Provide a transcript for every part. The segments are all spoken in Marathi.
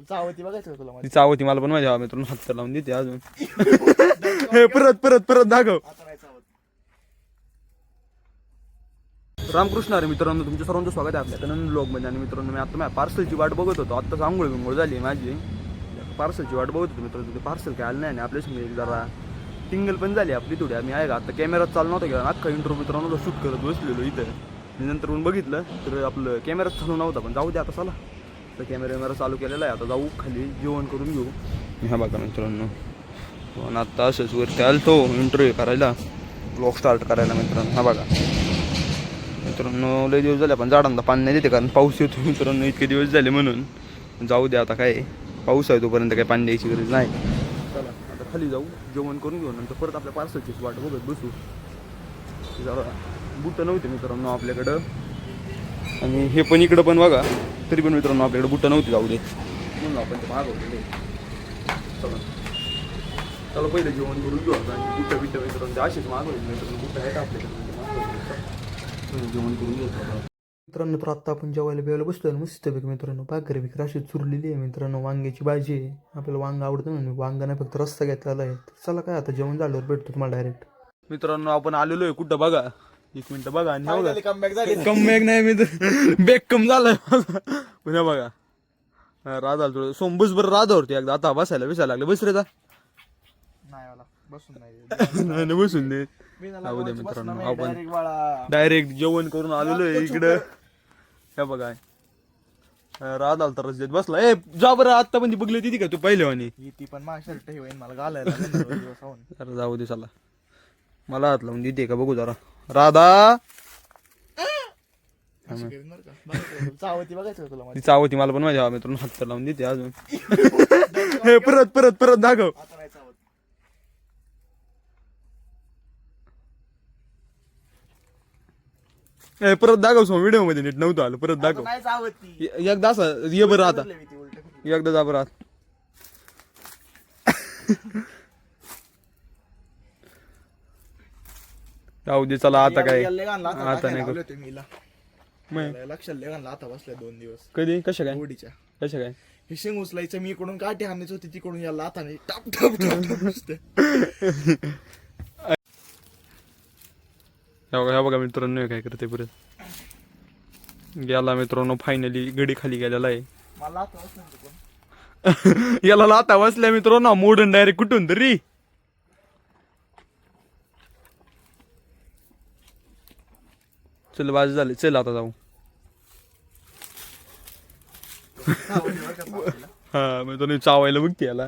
चावती बघायचं तुला ती चावती मला पण माझ्या मित्रांनो हात लावून देते अजून. परत परत परत दाखव. रामकृष्ण अरे मित्रांनो, तुमच्या सर्वांचं स्वागत आहे आपल्या कनन ब्लॉग मध्ये. आणि मित्रांनो मी आता माझ्या पार्सलची वाट बघत होतो. आत्ताच आंघोळ बिंघोळ झाली माझी. पार्सलची वाट बघत होतो मित्रांनो, ते पार्सल काय आलं नाही. आणि आपल्या संग एक जरा टिंगल पण झाली आपली थोडी. आम्ही आहे का आता कॅमेरात चालू नव्हता गेला, अख्खा इंट्रो मित्रांनो शूट करत बसलेलो इथं. मी नंतर पण बघितलं तर आपलं कॅमेरात चालू नव्हता, पण जाऊ दे आता चला. तर कॅमेरा चालू केलेला आहे. आता जाऊ खाली जेवण करून घेऊ. ह्या बघा मित्रांनो, पण आता असंच वरती आलतो इंटरव्ह्यू करायला, ब्लॉग स्टार्ट करायला मित्रांनो. हा बघा मित्रांनो, लय दिवस झाले पण झाडांना पाणी नाही देते, कारण पाऊस येतो मित्रांनो. इतके दिवस झाले म्हणून जाऊ दे आता. काय पाऊस आहे तोपर्यंत काही पाणी द्यायची गरज नाही. चला आता खाली जाऊ, जेवण करून घेऊ, नंतर परत आपल्या पार्सलचीच वाट बघत बसू. जरा बुटं नव्हते मित्रांनो आपल्याकडं, आणि हे पण इकडं पण बघा, तरी पण मित्रांनो आपल्याकडे बुटं नव्हती. जाऊ दे म्हणून आपण ते मागवलेले. चला चला पहिलं जेवण करून घेऊ आता. बुटं बिटं मित्रांनो असेच मागवले मित्रांनो, बुटं आहेत आपल्याकडे जेवण करून घेतो मित्रांनो. तर आत्ता आपण जेवायला बिवायला बसलो मस्त पैकी मित्रांनो. भाकरी बिकरी अशी चुरलेली आहे मित्रांनो, वांग्याची भाजी आहे. आपल्याला वांग आवडतं ना, वांगा नाही फक्त रस्ता घेतलेला आहे. चला काय आता जेवण झाल्यावर भेटतो तुम्हाला डायरेक्ट. मित्रांनो आपण आलेलो आहे कुठं बघा, एक मिनिट बघा. आणि कमबॅक नाही मित्र, बॅक कम झालाय पुन्हा बघा. राधा थोडं सोमबूस बरं राधावरती एकदा आता बसायला लागले. बस रे जा. बसून नाही बसून दे. जाऊ दे मित्रांनो, आपण डायरेक्ट जेवण करून आलेलो आहे इकडं. हे बघा राधा तर देत बसला. ए जा बरं, आत्ता पण ती बघली ती का तू पहिले आणि ती पण माझा शर्ट हे होईन मला घालायला. जरा जाऊ दे चला. मला हात लावून देते का बघू जरा. राधा चावती बघायचं तुला ती चावती मला पण माझ्या मित्रांनो हात लावून देते अजून. परत परत परत दाखव. परत दाखव सो, व्हिडिओ मध्ये नीट नव्हतं आलं. परत दाखव एकदा असं ये बरं आता. एकदा जा बरं आता. जाऊ दे चला आता. काय आता नाही करू लक्षात घालला आता बसल्या 2 दिवस. कधी कशा काय होडीच्या कशा काय हे शेंग उचलायचं, मी इकडून काठी आणायची होती, तिकडून याला हाताने टाप टाप टाप. ह्या बघा मित्रांनो काय करते परत. गेला मित्रांनो फायनली गडी खाली गेलेला आहे. मला आता बसलं याला लाता बसल्या मित्रांनो, मोडून डायरेक्ट कुठून तरी. चल बाज झाले, चल आता जाऊ. हा मित्रांनो चावायला बघते याला.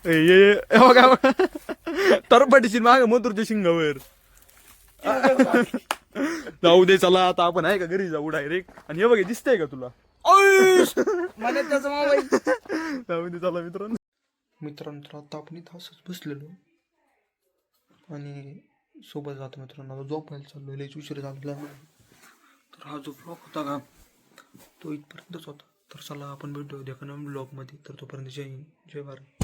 ये बघा तर पडशील माग मथुरच्या शिंगावर. जाऊ दे चला आता आपण आहे का घरी जाऊ डायरेक्ट. आणि हे बघा दिसतंय का तुला. जाऊ दे चला मित्रांनो. तर आता आपण इथं असंच बसलेलो आणि सोबत जातो मित्रांनो. आता झोपायला चाललो, लयच उशीर झालेला. तर हा जो ब्लॉग होता का तो इथपर्यंतच होता. तर चला आपण भेटू उद्या ब्लॉग मध्ये. तर तोपर्यंत जय हिंद जय भारत.